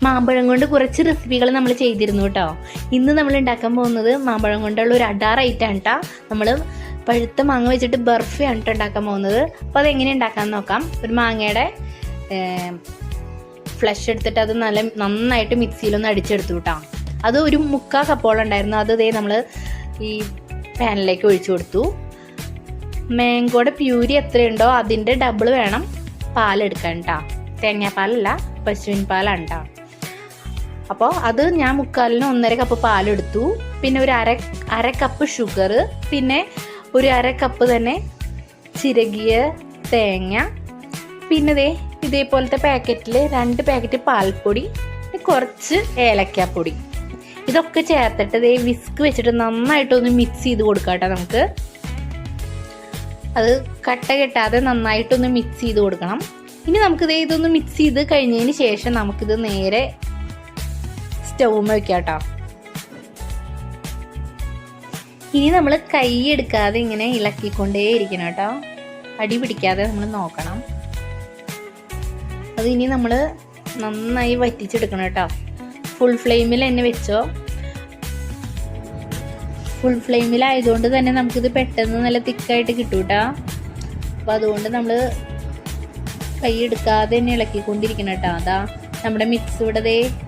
മാമ്പഴം കൊണ്ട് കുറച്ച് റെസിപ്പികൾ നമ്മൾ ചെയ്തിരുന്നു കേട്ടോ. ഇന്ന് നമ്മൾ ഉണ്ടാക്കാൻ പോകുന്നത് മാമ്പഴം കൊണ്ടുള്ള ഒരു അഡാർ ഐറ്റമാണ് കേട്ടോ. നമ്മൾ പഴുത്ത മാങ്ങ വെച്ചിട്ട് ബർഫിയാണ് കേട്ടോ ഉണ്ടാക്കാൻ പോകുന്നത്. അപ്പോൾ അതെങ്ങനെ ഉണ്ടാക്കാമെന്ന് നോക്കാം. ഒരു മാങ്ങയുടെ ഫ്ലഷ് എടുത്തിട്ട് അത് നന്നായിട്ട് മിക്സിയിലൊന്ന് അടിച്ചെടുത്തു കേട്ടോ. അത് ഒരു 3/4 കപ്പോളം ഉണ്ടായിരുന്നു. അത് നമ്മൾ ഈ പാനിലേക്ക് ഒഴിച്ചു കൊടുത്തു. മാങ്കോയുടെ പ്യൂരി എത്രയുണ്ടോ അതിൻ്റെ ഡബിൾ വേണം പാലെടുക്കാൻ കേട്ടോ. തേങ്ങാപ്പാലല്ല, പശുവിൻ പാലാണ് കേട്ടോ. അപ്പോൾ അത് ഞാൻ 3/4-ന് 1.5 കപ്പ് പാലെടുത്തു. പിന്നെ ഒരു അര കപ്പ് ഷുഗർ, പിന്നെ ഒരു അര കപ്പ് തന്നെ ചിരകിയ തേങ്ങ, പിന്നെ ഇതേപോലത്തെ പാക്കറ്റിൽ 2 പാക്കറ്റ് പാൽപ്പൊടി, കുറച്ച് ഏലക്കാപ്പൊടി. ഇതൊക്കെ ചേർത്തിട്ട് വിസ്ക് വെച്ചിട്ട് നന്നായിട്ടൊന്ന് മിക്സ് ചെയ്ത് കൊടുക്കാം കേട്ടോ. നമുക്ക് അത് കട്ട കെട്ടാതെ നന്നായിട്ടൊന്ന് മിക്സ് ചെയ്ത് കൊടുക്കണം. ഇനി നമുക്ക് ഇതൊന്ന് മിക്സ് ചെയ്ത് കഴിഞ്ഞതിന് ശേഷം നമുക്കിത് നേരെ സ്റ്റൗമ്മ വെക്കാം കേട്ടോ. ഇനി നമ്മൾ കൈ എടുക്കാതെ ഇങ്ങനെ ഇളക്കിക്കൊണ്ടേ ഇരിക്കണം കേട്ടോ. അടി പിടിക്കാതെ നമ്മൾ നോക്കണം. അത് ഇനി നമ്മൾ നന്നായി വറ്റിച്ചെടുക്കണം കേട്ടോ. ഫുൾ ഫ്ലെയിമിൽ തന്നെ വെച്ചോ. ഫുൾ ഫ്ലെയിമിലായതുകൊണ്ട് തന്നെ നമുക്കിത് പെട്ടെന്ന് നല്ല തിക്കായിട്ട് കിട്ടും കേട്ടോ. അപ്പോൾ അതുകൊണ്ട് നമ്മൾ കൈ എടുക്കാതെ തന്നെ ഇളക്കിക്കൊണ്ടിരിക്കണം കേട്ടോ. അതാ നമ്മുടെ മിക്സ് ഇവിടെ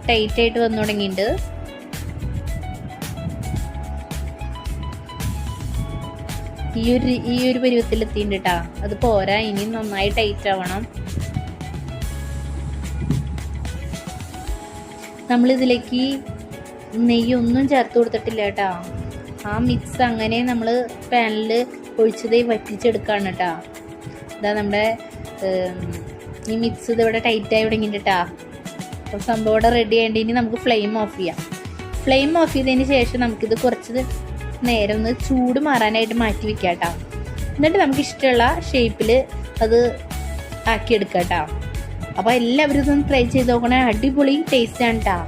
ടൈറ്റായിട്ട് വന്നു തുടങ്ങിയിട്ടുണ്ട്. ഈ ഒരു പരുവത്തിൽ എത്തിയിട്ടുണ്ട് കേട്ടോ. അത് പോരാ, ഇനി നന്നായി ടൈറ്റ് ആവണം. നമ്മളിതിലേക്ക് നെയ്യൊന്നും ചേർത്ത് കൊടുത്തിട്ടില്ല കേട്ടോ. ആ മിക്സ് അങ്ങനെ നമ്മൾ പാനിൽ ഒഴിച്ചത് വറ്റിച്ചെടുക്കുകയാണ് കേട്ടോ. ഇതാ നമ്മുടെ ഈ മിക്സ് ഇതിവിടെ ടൈറ്റായി തുടങ്ങിയിട്ടാ. അപ്പോൾ സംഭവം ഇവിടെ റെഡി ആയിട്ട് ഇനി നമുക്ക് ഫ്ലെയിം ഓഫ് ചെയ്യാം. ഫ്ലെയിം ഓഫ് ചെയ്തതിന് ശേഷം നമുക്കിത് കുറച്ച് നേരം ഒന്ന് ചൂട് മാറാനായിട്ട് മാറ്റി വെക്കാം കേട്ടോ. എന്നിട്ട് നമുക്ക് ഇഷ്ടമുള്ള ഷേപ്പിൽ അത് ആക്കിയെടുക്കാം കേട്ടോ. അപ്പോൾ എല്ലാവരും ഇതൊന്ന് ട്രൈ ചെയ്ത് നോക്കണേ. അടിപൊളി ടേസ്റ്റാണ് കേട്ടോ.